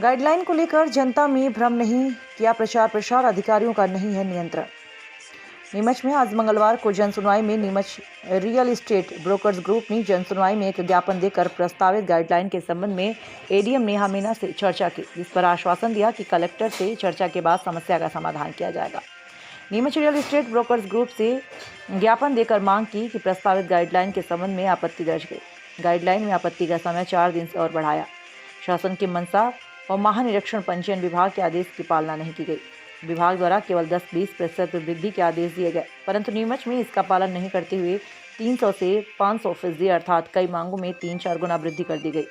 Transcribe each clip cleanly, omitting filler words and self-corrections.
Guideline को लेकर जनता में भ्रम नहीं किया प्रचार प्रसार, अधिकारियों का नहीं है नियंत्रण। नीमच में आज मंगलवार को जनसुनवाई में Neemuch real estate brokers group ने जनसुनवाई में एक ज्ञापन देकर प्रस्तावित गाइडलाइन के संबंध में एडीएम नेहा मीना से चर्चा की, जिस पर आश्वासन दिया कि कलेक्टर से चर्चा के बाद समस्या का समाधान किया जाएगा। Neemuch real estate brokers group से ज्ञापन देकर मांग की कि प्रस्तावित गाइडलाइन के संबंध में आपत्ति दर्ज की। गाइडलाइन में आपत्ति का समय 4 दिन से और बढ़ाया। शासन की मंशा और महानिरीक्षण पंजीयन विभाग के आदेश की पालना नहीं की गई। विभाग द्वारा केवल 10-20% वृद्धि के आदेश दिए गए, परंतु नीमच में इसका पालन नहीं करते हुए 300 से 500% अर्थात कई मांगों में 3-4 गुना वृद्धि कर दी गई।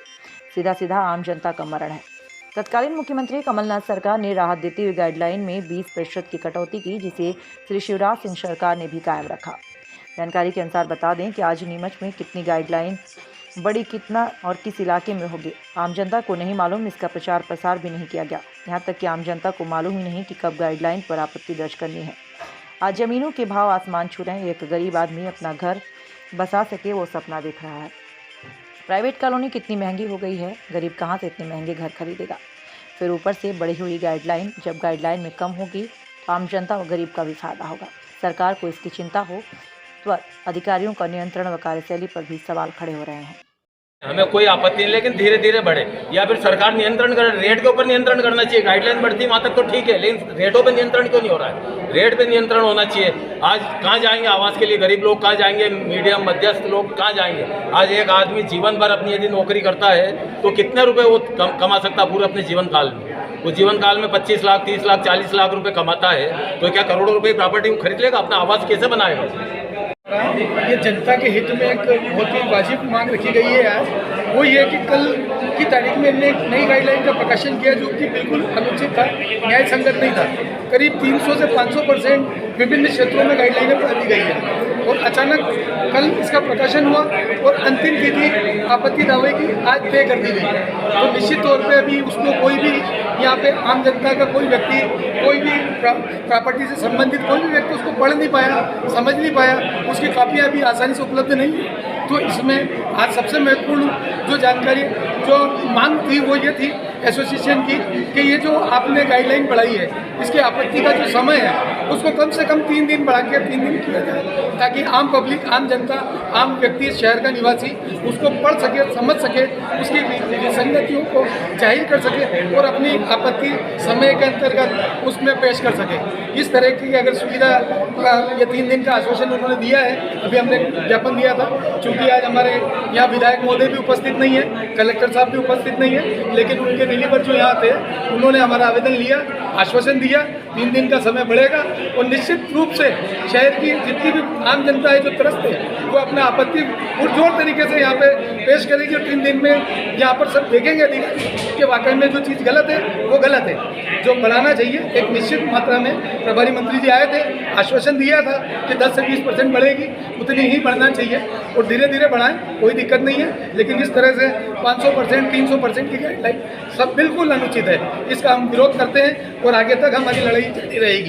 सीधा सीधा आम जनता का मरण है। तत्कालीन मुख्यमंत्री कमलनाथ सरकार ने राहत देते हुए गाइडलाइन में 20% की कटौती की, जिसे श्री शिवराज सिंह सरकार ने भी कायम रखा। जानकारी के अनुसार बता दें कि आज नीमच में कितनी गाइडलाइन बड़ी, कितना और किस इलाके में होगी, आम जनता को नहीं मालूम। इसका प्रचार प्रसार भी नहीं किया गया। यहाँ तक कि आम जनता को मालूम ही नहीं कि कब गाइडलाइन पर आपत्ति दर्ज करनी है। आज जमीनों के भाव आसमान छू रहे हैं। एक गरीब आदमी अपना घर बसा सके वो सपना देख रहा है। प्राइवेट कॉलोनी कितनी महंगी हो गई है, गरीब कहाँ से इतने महंगे घर खरीदेगा। फिर ऊपर से बढ़ी हुई गाइडलाइन, जब गाइडलाइन में कम होगी तो आम जनता और गरीब का भी फायदा होगा। सरकार को इसकी चिंता हो तो अधिकारियों का नियंत्रण व कार्यशैली पर भी सवाल खड़े हो रहे हैं। हमें कोई आपत्ति नहीं, लेकिन धीरे धीरे बढ़े या फिर सरकार नियंत्रण करे। रेट के ऊपर नियंत्रण करना चाहिए। गाइडलाइन बढ़ती वहाँ तक तो ठीक है, लेकिन रेटों पे नियंत्रण क्यों नहीं हो रहा है? रेट पे नियंत्रण होना चाहिए। आज कहाँ जाएंगे आवास के लिए गरीब लोग, कहाँ जाएंगे मीडियम मध्यस्थ लोग, कहाँ जाएंगे? आज एक आदमी जीवन भर अपनी यदि नौकरी करता है तो कितने रुपए वो कमा सकता पूरे अपने जीवन काल में? वो जीवन काल में 25 लाख, 30 लाख, 40 लाख रुपए कमाता है, तो क्या करोड़ों रुपए प्रॉपर्टी को खरीद लेगा? अपना आवास कैसे बनाएगा? ये जनता के हित में एक बहुत ही वाजिब मांग रखी गई है। आज वो ये कि कल की तारीख में हमने एक नई गाइडलाइन का प्रकाशन किया जो कि बिल्कुल अनुचित था, न्याय संगत नहीं था। करीब 300 से 500% विभिन्न क्षेत्रों में गाइडलाइनें बढ़ा दी गई है और अचानक कल इसका प्रकाशन हुआ और अंतिम तिथि आपत्ति दावे की आज तय कर दी गई। तो निश्चित तौर पे अभी उसको कोई भी यहाँ पे आम जनता का कोई व्यक्ति, कोई भी प्रॉपर्टी से संबंधित कोई भी व्यक्ति उसको पढ़ नहीं पाया, समझ नहीं पाया, उसकी कापियाँ अभी आसानी से उपलब्ध नहीं है। तो इसमें आज सबसे महत्वपूर्ण जो जानकारी, जो मांग थी वो ये थी एसोसिएशन की कि ये जो आपने गाइडलाइन बढ़ाई है, इसके आपत्ति का जो समय है उसको कम से कम 3 दिन बढ़ा के 3 दिन किया जाए, ताकि आम पब्लिक, आम जनता, आम व्यक्ति, शहर का निवासी उसको पढ़ सके, समझ सके, उसकी विसंगतियों को जाहिर कर सके और अपनी आपत्ति समय के अंतर्गत उसमें पेश कर सके। इस तरह की अगर सुविधा ये 3 दिन का आश्वासन उन्होंने दिया है। अभी हमने ज्ञापन दिया था, चूँकि आज हमारे यहाँ विधायक महोदय भी उपस्थित नहीं है, कलेक्टर साहब भी उपस्थित नहीं है, लेकिन उनके रिलीवर जो यहाँ थे उन्होंने हमारा आवेदन लिया, आश्वासन दिया 3 दिन का समय बढ़ेगा और निश्चित रूप से शहर की जितनी भी आम जनता है जो त्रस्त है वो अपना आपत्ति पुरजोर तरीके से यहाँ पे पेश करेगी और 3 दिन में यहाँ पर सब देखेंगे अधिकारी कि वाकई में जो चीज़ गलत है वो गलत है। जो बढ़ाना चाहिए एक निश्चित मात्रा में, प्रभारी मंत्री जी आए थे, आश्वासन दिया था कि 10 से 20% बढ़ेगी, उतनी ही बढ़ना चाहिए और धीरे धीरे बढ़ाएं, कोई दिक्कत नहीं है। लेकिन इस तरह से 500%, 300% की गाइडलाइन सब बिल्कुल अनुचित है। इसका हम विरोध करते हैं और आगे तक हमारी लड़ाई जारी रहेगी।